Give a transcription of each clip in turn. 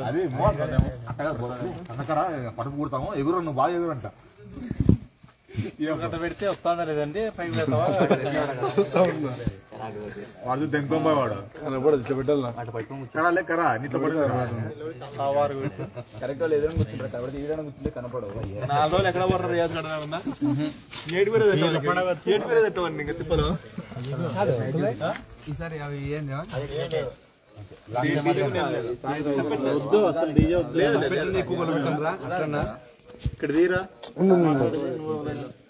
అది అట్టగా అన్నకడ పడుపు కుడతాము ఎగురు నువ్వు బాగా ఎగురు అంట పెడితే వస్తుందా లేదండి పైకి వాడు దెంకొంపోయి వాడు పెట్టాలి కరా నీతో కరెక్ట్ వాళ్ళు ఏదైనా కూర్చుంటారు కాబట్టి ఈడైనా కూర్చుంటే కనపడవు 4 రోజులు ఎక్కడ పడరు రియాజ్ కడదా ఏడు పేరు తిట్టవండి ఇంకా తిప్పలు ఈసారి అవి ఏం ఇక్కడ తీరా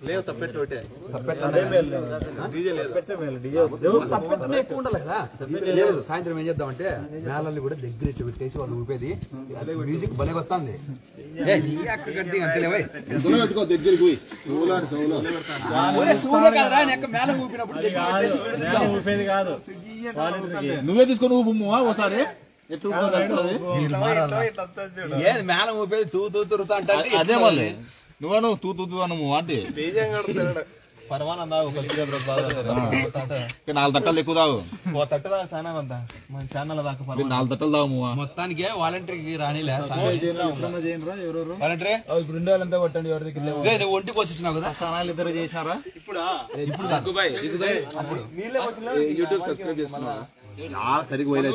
లేవు తప్పెట్టు ఒకటే లేదు సాయంత్రం ఏం చేద్దామంటే మేళల్ని కూడా దగ్గర ఇట్టు పెట్టేసి వాళ్ళు ఊపేది మ్యూజిక్ భలే వస్తుంది నువ్వే తీసుకొని ఊపుమ్మా ఒకసారి మేళం ఊపేది తూ తూరుతా అంటే అదే మళ్ళీ నువ్వు తూ అను అంటే పరమానందావు 4 తట్టలు ఎక్కువ తాగు తట్టు తాగు ఛానల్ అంతా మన ఛానల్ దాకా 4 తట్టలు తాగు మొత్తానికి వాలంటీర్కి రానిలే వాలంటీర్ ఇప్పుడు 2 వేలంతా కొట్టండి ఎవరి దగ్గర ఒంటికి వచ్చేసినావు కదా ఛానల్ ఇద్దరు చేసినారా ఇప్పుడు యూట్యూబ్ సబ్స్క్రైబ్ చేసుకున్నా సరిగ్గా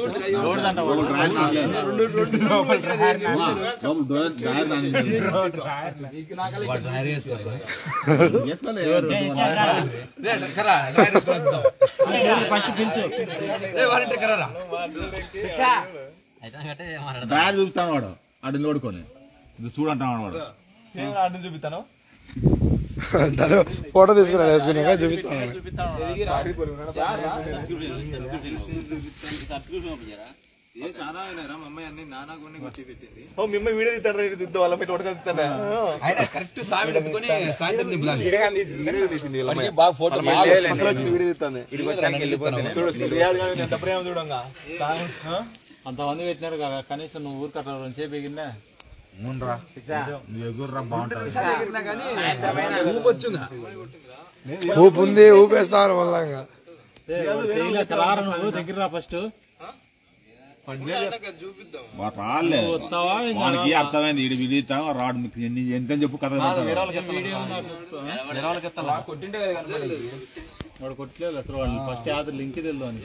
చూపిస్తాను వాడు అడ్డు నోడుకొని చూడంటాను వాడు అడ్డు చూపిస్తాను ఫోటో తీసుకున్నాను చూపిస్తాను వీడియో తీస్తాడు వాళ్ళ కరెక్ట్ సాయంత్రం ఎంత ప్రేమ చూడంగా అంతమంది పెట్టినారు కదా కనీసం నువ్వు ఊరు కట్టాలని సేపు ఎగిరినా ఊపు ఉంది ఊపేస్తారు మళ్ళా దగ్గర ఫస్ట్ వానికి అర్థమైంది ఇటు విడితాం రాడు ఎంత చెప్పు కథ వాడు కొట్టలేదు అసలు వాళ్ళు ఫస్ట్ ఆధార్ లింక్ తెలుదు అని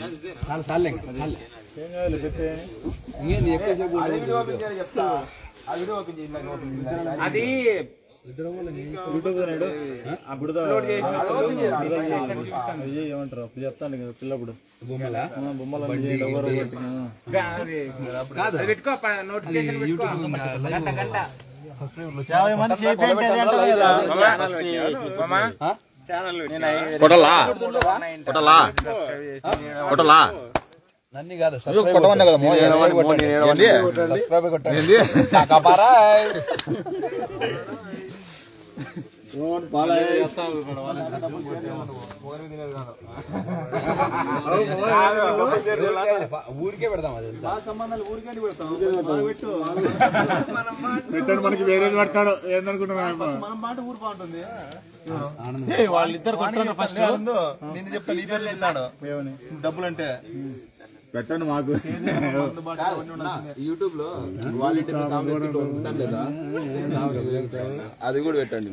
అది అప్పుడు ఏమంటారు అప్పుడు చెప్తాను కదా పిల్లప్పుడు బొమ్మలు నన్ను కాదు ఊరికే పెడతాం పెట్టాడు మనకి వేరే పెడతాడు ఏందనుకుంటున్నా మనం మాట ఊరు బాగుంటుంది వాళ్ళిద్దరు ఫస్ట్ నేను చెప్తాను ఈ పేరు చెప్తాడు డబ్బులు అంటే పెట్టండి మాకు యూట్యూబ్ లో అది కూడా పెట్టండి